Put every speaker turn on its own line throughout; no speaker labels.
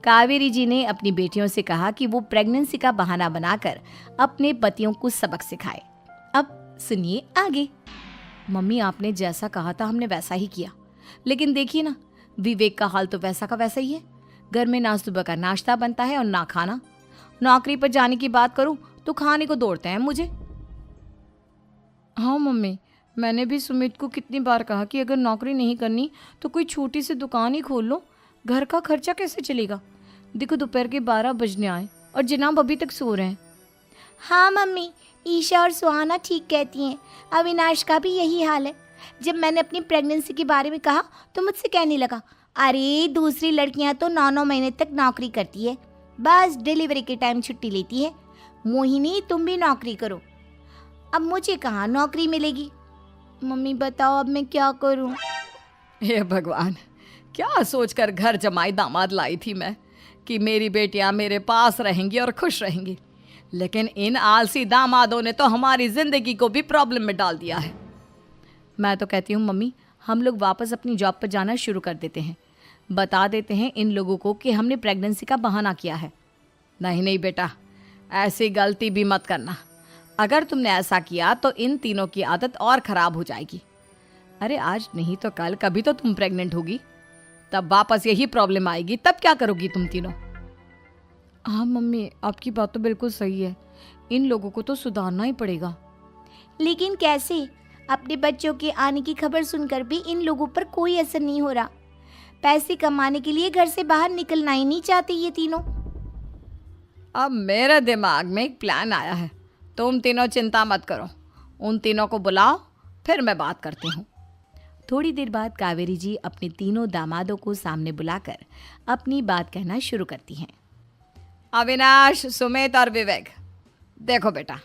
कावेरी जी ने अपनी बेटियों से कहा कि वो प्रेगनेंसी का बहाना बनाकर अपने पतियों को सबक सिखाए। अब सुनिए आगे। मम्मी, आपने जैसा कहा था हमने वैसा ही किया, लेकिन देखिए ना, विवेक का हाल तो वैसा का वैसा ही है। घर में ना सुबह का नाश्ता बनता है और ना खाना। नौकरी पर जाने की बात करूं तो खाने को दौड़ते हैं मुझे। हाँ मम्मी, मैंने भी सुमित को कितनी बार कहा कि अगर नौकरी नहीं करनी तो कोई छोटी सी दुकान ही खोल लो, घर का खर्चा कैसे चलेगा। देखो दोपहर के 12 बजने आए और जनाब अभी तक सो रहे हैं।
हाँ मम्मी, ईशा और सुहाना ठीक कहती हैं। अविनाश का भी यही हाल है। जब मैंने अपनी प्रेगनेंसी के बारे में कहा तो मुझसे कहने लगा, अरे दूसरी लड़कियां तो 9-9 महीने तक नौकरी करती है, बस डिलीवरी के टाइम छुट्टी लेती है। मोहिनी, तुम भी नौकरी करो। अब मुझे कहाँ नौकरी मिलेगी। मम्मी बताओ अब मैं क्या करूँ।
हे भगवान, क्या सोचकर घर जमाई दामाद लाई थी मैं कि मेरी बेटियां मेरे पास रहेंगी और खुश रहेंगी, लेकिन इन आलसी दामादों ने तो हमारी जिंदगी को भी प्रॉब्लम में डाल दिया है। मैं तो कहती हूँ मम्मी, हम लोग वापस अपनी जॉब पर जाना शुरू कर देते हैं। बता देते हैं इन लोगों को कि हमने प्रेगनेंसी का बहाना किया है। नहीं नहीं बेटा, ऐसी गलती भी मत करना। अगर तुमने ऐसा किया तो इन तीनों की आदत और ख़राब हो जाएगी। अरे आज नहीं तो कल कभी तो तुम प्रेग्नेंट होगी, तब वापस यही प्रॉब्लम आएगी। तब क्या करोगी तुम तीनों। हाँ मम्मी, आपकी बात तो बिल्कुल सही है। इन लोगों को तो सुधारना ही पड़ेगा।
लेकिन कैसे? अपने बच्चों के आने की खबर सुनकर भी इन लोगों पर कोई असर नहीं हो रहा। पैसे कमाने के लिए घर से बाहर निकलना ही नहीं चाहते ये तीनों।
अब मेरे दिमाग में एक प्लान आया है। तुम तीनों चिंता मत करो, उन तीनों को बुलाओ, फिर मैं बात करती हूँ। थोड़ी देर बाद कावेरी जी अपने तीनों दामादों को सामने बुलाकर अपनी बात कहना शुरू करती हैं। अविनाश, सुमित और विवेक, देखो बेटा,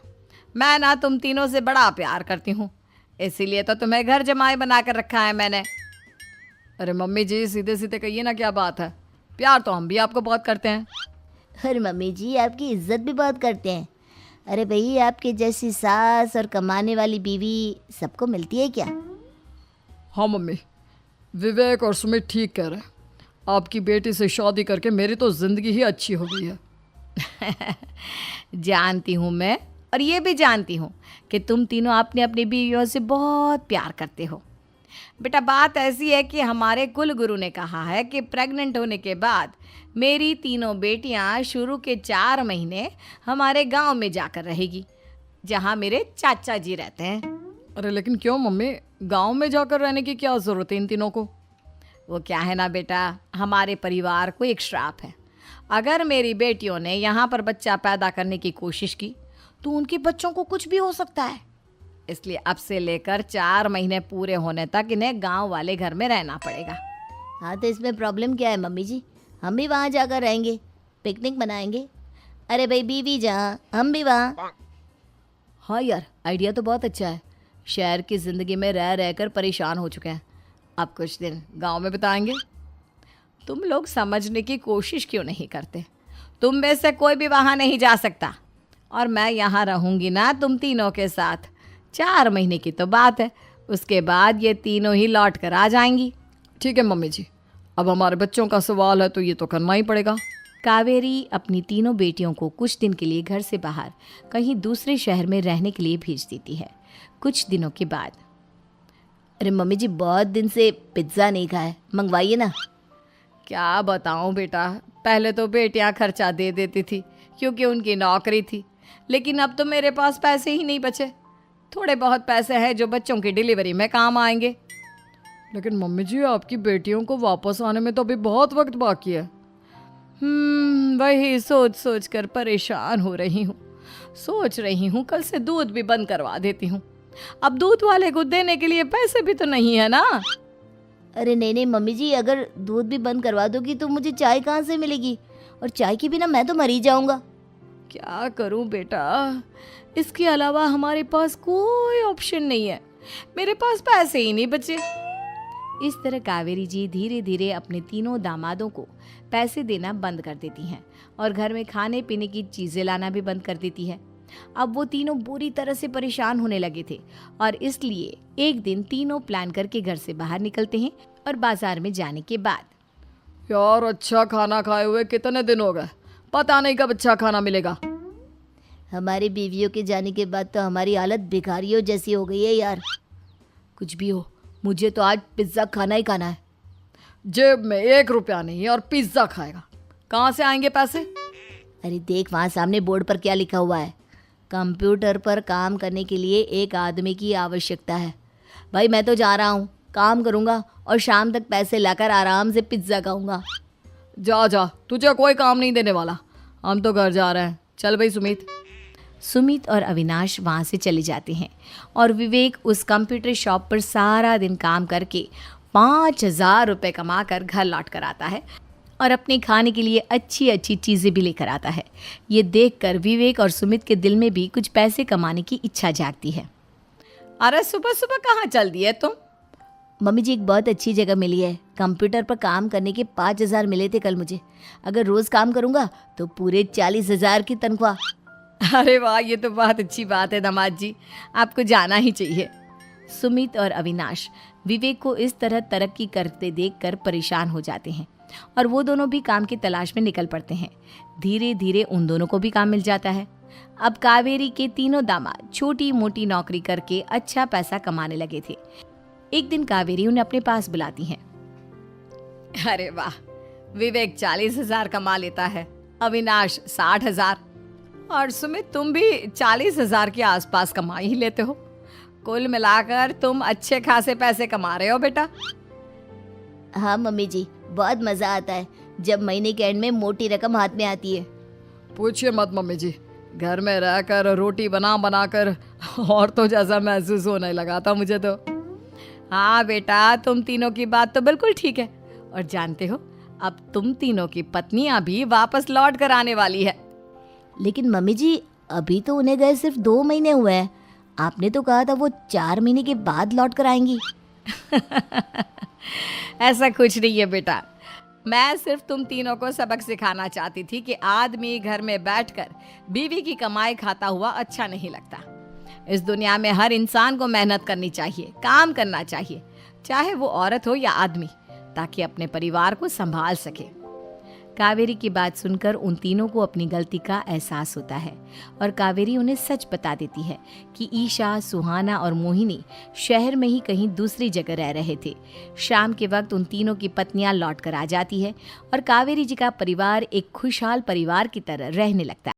मैं ना तुम तीनों से बड़ा प्यार करती हूँ, इसीलिए तो तुम्हें घर जमाई बना कर रखा है मैंने। अरे मम्मी जी, सीधे सीधे कहिए ना, क्या बात है। प्यार तो हम भी आपको बहुत करते हैं।
अरे मम्मी जी, आपकी इज्जत भी बहुत करते हैं। अरे भाई, आपके जैसी सास और कमाने वाली बीवी सबको मिलती है क्या?
हाँ मम्मी, विवेक और सुमित ठीक कह रहे हैं। आपकी बेटी से शादी करके मेरी तो ज़िंदगी ही अच्छी हो गई है। जानती हूँ मैं, और ये भी जानती हूँ कि तुम तीनों अपनी अपनी बीवियों से बहुत प्यार करते हो। बेटा, बात ऐसी है कि हमारे कुल गुरु ने कहा है कि प्रेग्नेंट होने के बाद मेरी तीनों बेटियां शुरू के 4 महीने हमारे गांव में जाकर रहेगी, जहां मेरे चाचा जी रहते हैं। अरे लेकिन क्यों मम्मी, गांव में जाकर रहने की क्या ज़रूरत है इन तीनों को। वो क्या है ना बेटा, हमारे परिवार को एक श्राप है। अगर मेरी बेटियों ने यहाँ पर बच्चा पैदा करने की कोशिश की तो उनके बच्चों को कुछ भी हो सकता है। इसलिए अब से लेकर 4 महीने पूरे होने तक इन्हें गांव वाले घर में रहना पड़ेगा।
हाँ तो इसमें प्रॉब्लम क्या है मम्मी जी, हम भी वहाँ जाकर रहेंगे, पिकनिक मनाएंगे। अरे भाई, बीवी जहाँ हम भी वहाँ।
हाँ यार, आइडिया तो बहुत अच्छा है। शहर की ज़िंदगी में रह रहकर परेशान हो चुके हैं, अब कुछ दिन गांव में बिताएंगे। तुम लोग समझने की कोशिश क्यों नहीं करते। तुम में से कोई भी वहाँ नहीं जा सकता, और मैं यहाँ रहूँगी ना तुम तीनों के साथ। 4 महीने की तो बात है, उसके बाद ये तीनों ही लौट कर आ जाएंगी। ठीक है मम्मी जी, अब हमारे बच्चों का सवाल है तो ये तो करना ही पड़ेगा। कावेरी अपनी तीनों बेटियों को कुछ दिन के लिए घर से बाहर कहीं दूसरे शहर में रहने के लिए भेज देती है। कुछ दिनों के बाद,
अरे मम्मी जी, बहुत दिन से पिज्ज़ा नहीं खाया, मंगवाइए ना।
क्या बताऊं बेटा, पहले तो बेटियां खर्चा दे देती थी क्योंकि उनकी नौकरी थी, लेकिन अब तो मेरे पास पैसे ही नहीं बचे। थोड़े बहुत पैसे हैं जो बच्चों की डिलीवरी में काम आएंगे। लेकिन मम्मी जी, आपकी बेटियों को वापस आने में तो अभी बहुत वक्त बाकी है। वही सोच सोच कर परेशान हो रही हूँ। सोच रही हूँ कल से दूध भी बंद करवा देती हूँ। अब दूध वाले को देने के लिए पैसे भी तो नहीं है ना।
अरे नहीं नहीं मम्मी जी, अगर दूध भी बंद करवा दोगी तो मुझे चाय कहाँ से मिलेगी, और चाय के बिना मैं तो मर ही जाऊंगा।
क्या करूं बेटा, इसके अलावा हमारे पास कोई ऑप्शन नहीं है। मेरे पास पैसे ही नहीं बचे। इस तरह कावेरी जी धीरे धीरे अपने तीनों दामादों को पैसे देना बंद कर देती हैं और घर में खाने पीने की चीज़ें लाना भी बंद कर देती है। अब वो तीनों बुरी तरह से परेशान होने लगे थे और इसलिए एक दिन तीनों प्लान करके घर से बाहर निकलते हैं और बाजार में जाने के बाद, यार अच्छा खाना खाए हुए कितने दिन हो गए, पता नहीं कब अच्छा खाना मिलेगा।
हमारी बीवियों के जाने के बाद तो हमारी हालत भिखारियों जैसी हो गई है यार। कुछ भी हो, मुझे तो आज पिज्ज़ा खाना ही खाना है।
जेब में 1 रुपया नहीं और पिज्ज़ा खाएगा, कहाँ से आएंगे पैसे?
अरे देख वहाँ सामने बोर्ड पर क्या लिखा हुआ है, कंप्यूटर पर काम करने के लिए एक आदमी की आवश्यकता है। भाई मैं तो जा रहा हूँ, काम करूँगा और शाम तक पैसे लाकर आराम से पिज्ज़ा खाऊंगा।
जा जा, तुझे कोई काम नहीं देने वाला, हम तो घर जा रहे हैं। चल भाई सुमित।
सुमित और अविनाश वहाँ से चले जाते हैं और विवेक उस कंप्यूटर शॉप पर सारा दिन काम करके 5,000 रुपये कमा कर घर लौट कर आता है और अपने खाने के लिए अच्छी अच्छी चीज़ें भी लेकर आता है। ये देखकर विवेक और सुमित के दिल में भी कुछ पैसे कमाने की इच्छा जागती है।
अरे सुबह सुबह कहाँ चल दी है तुम?
मम्मी जी एक बहुत अच्छी जगह मिली है, कंप्यूटर पर काम करने के 5,000 मिले थे कल मुझे। अगर रोज़ काम करूँगा तो पूरे 40,000 की तनख्वाह।
अरे वाह, ये तो बहुत अच्छी बात है दामाद जी, आपको जाना ही चाहिए।
सुमित और अविनाश विवेक को इस तरह तरक्की करते देखकर परेशान हो जाते हैं और वो दोनों भी काम की तलाश में निकल पड़ते हैं। धीरे धीरे उन दोनों को भी काम मिल जाता है। अब कावेरी के तीनों दामाद छोटी मोटी नौकरी करके अच्छा पैसा कमाने लगे थे। एक दिन कावेरी उन्हें अपने पास बुलाती है।
अरे वाह, विवेक 40,000 कमा लेता है, अविनाश 60,000 और सुमित तुम भी 40,000 के आसपास कमा ही लेते हो। कुल मिलाकर तुम अच्छे खासे पैसे कमा रहे हो बेटा।
हाँ मम्मी जी, बहुत मज़ा आता है जब महीने के एंड में मोटी रकम हाथ में आती है।
पूछिए मत मम्मी जी, घर में रहकर रोटी बना बना कर और तो जैसा महसूस होने लगा था मुझे तो। हाँ बेटा, तुम तीनों की बात तो बिल्कुल ठीक है। और जानते हो, अब तुम तीनों की पत्नियां भी वापस लौट कर आने वाली है।
लेकिन मम्मी जी अभी तो उन्हें गए सिर्फ 2 महीने हुए हैं, आपने तो कहा था वो 4 महीने के बाद लौट कर आएंगी।
ऐसा कुछ नहीं है बेटा, मैं सिर्फ तुम तीनों को सबक सिखाना चाहती थी कि आदमी घर में बैठकर बीवी की कमाई खाता हुआ अच्छा नहीं लगता। इस दुनिया में हर इंसान को मेहनत करनी चाहिए, काम करना चाहिए, चाहे वो औरत हो या आदमी, ताकि अपने परिवार को संभाल सके। कावेरी की बात सुनकर उन तीनों को अपनी गलती का एहसास होता है और कावेरी उन्हें सच बता देती है कि ईशा, सुहाना और मोहिनी शहर में ही कहीं दूसरी जगह रह रहे थे। शाम के वक्त उन तीनों की पत्नियां लौट कर आ जाती है और कावेरी जी का परिवार एक खुशहाल परिवार की तरह रहने लगता